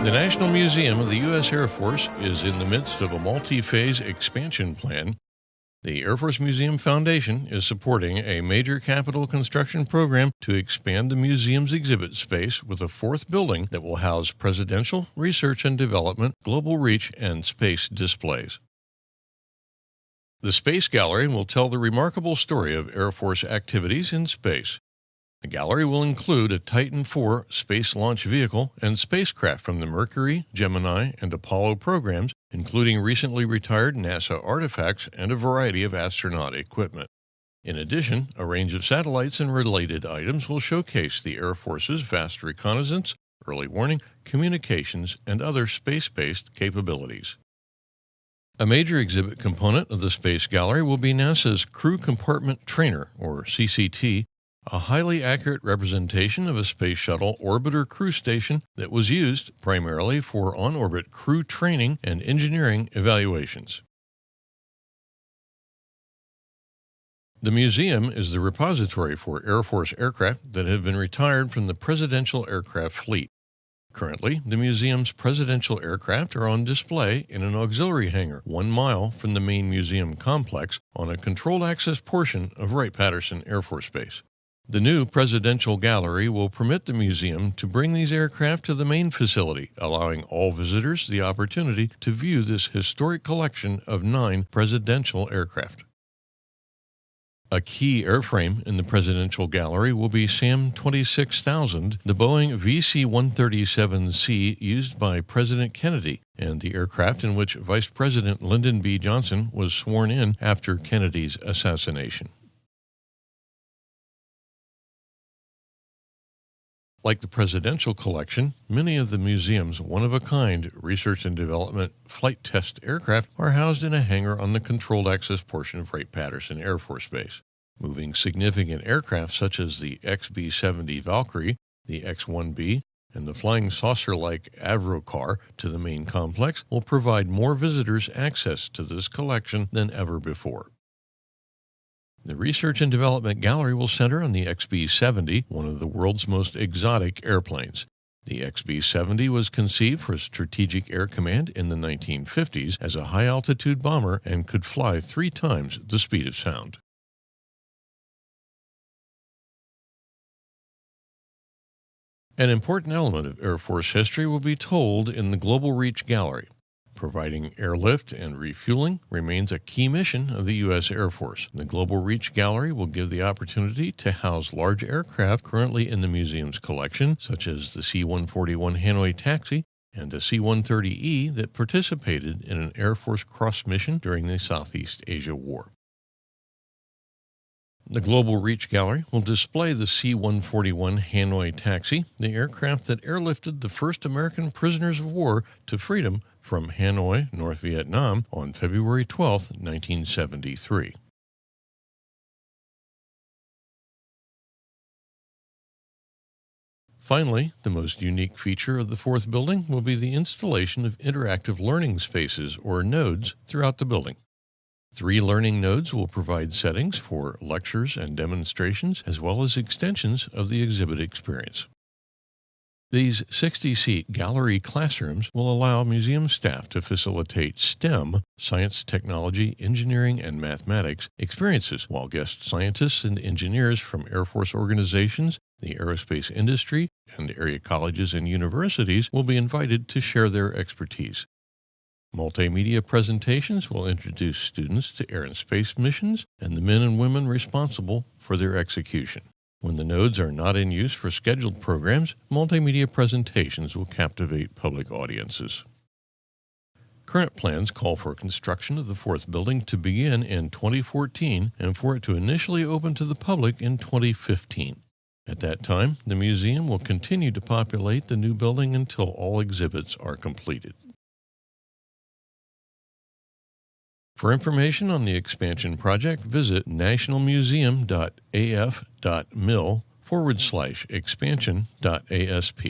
The National Museum of the U.S. Air Force is in the midst of a multi-phase expansion plan. The Air Force Museum Foundation is supporting a major capital construction program to expand the museum's exhibit space with a fourth building that will house presidential, research and development, global reach, and space displays. The Space Gallery will tell the remarkable story of Air Force activities in space. The gallery will include a Titan IV space launch vehicle and spacecraft from the Mercury, Gemini, and Apollo programs, including recently retired NASA artifacts and a variety of astronaut equipment. In addition, a range of satellites and related items will showcase the Air Force's vast reconnaissance, early warning, communications, and other space-based capabilities. A major exhibit component of the Space Gallery will be NASA's Crew Compartment Trainer, or CCT, a highly accurate representation of a Space Shuttle orbiter crew station that was used primarily for on-orbit crew training and engineering evaluations. The museum is the repository for Air Force aircraft that have been retired from the presidential aircraft fleet. Currently, the museum's presidential aircraft are on display in an auxiliary hangar 1 mile from the main museum complex on a controlled access portion of Wright-Patterson Air Force Base. The new Presidential Gallery will permit the museum to bring these aircraft to the main facility, allowing all visitors the opportunity to view this historic collection of 9 presidential aircraft. A key airframe in the Presidential Gallery will be SAM 26000, the Boeing VC-137C used by President Kennedy, and the aircraft in which Vice President Lyndon B. Johnson was sworn in after Kennedy's assassination. Like the Presidential Collection, many of the museum's one-of-a-kind research and development flight test aircraft are housed in a hangar on the controlled access portion of Wright-Patterson Air Force Base. Moving significant aircraft such as the XB-70 Valkyrie, the X-1B, and the flying saucer-like Avrocar to the main complex will provide more visitors access to this collection than ever before. The Research and Development Gallery will center on the XB-70, one of the world's most exotic airplanes. The XB-70 was conceived for Strategic Air Command in the 1950s as a high-altitude bomber and could fly 3 times the speed of sound. An important element of Air Force history will be told in the Global Reach Gallery. Providing airlift and refueling remains a key mission of the U.S. Air Force. The Global Reach Gallery will give the opportunity to house large aircraft currently in the museum's collection, such as the C-141 Hanoi Taxi and a C-130E that participated in an Air Force cross mission during the Southeast Asia War. The Global Reach Gallery will display the C-141 Hanoi Taxi, the aircraft that airlifted the first American prisoners of war to freedom from Hanoi, North Vietnam, on February 12, 1973. Finally, the most unique feature of the fourth building will be the installation of interactive learning spaces, or nodes, throughout the building. 3 learning nodes will provide settings for lectures and demonstrations, as well as extensions of the exhibit experience. These 60-seat gallery classrooms will allow museum staff to facilitate STEM, science, technology, engineering, and mathematics experiences, while guest scientists and engineers from Air Force organizations, the aerospace industry, and area colleges and universities will be invited to share their expertise. Multimedia presentations will introduce students to air and space missions and the men and women responsible for their execution. When the nodes are not in use for scheduled programs, multimedia presentations will captivate public audiences. Current plans call for construction of the fourth building to begin in 2014 and for it to initially open to the public in 2015. At that time, the museum will continue to populate the new building until all exhibits are completed. For information on the expansion project, visit nationalmuseum.af.mil/expansion.asp.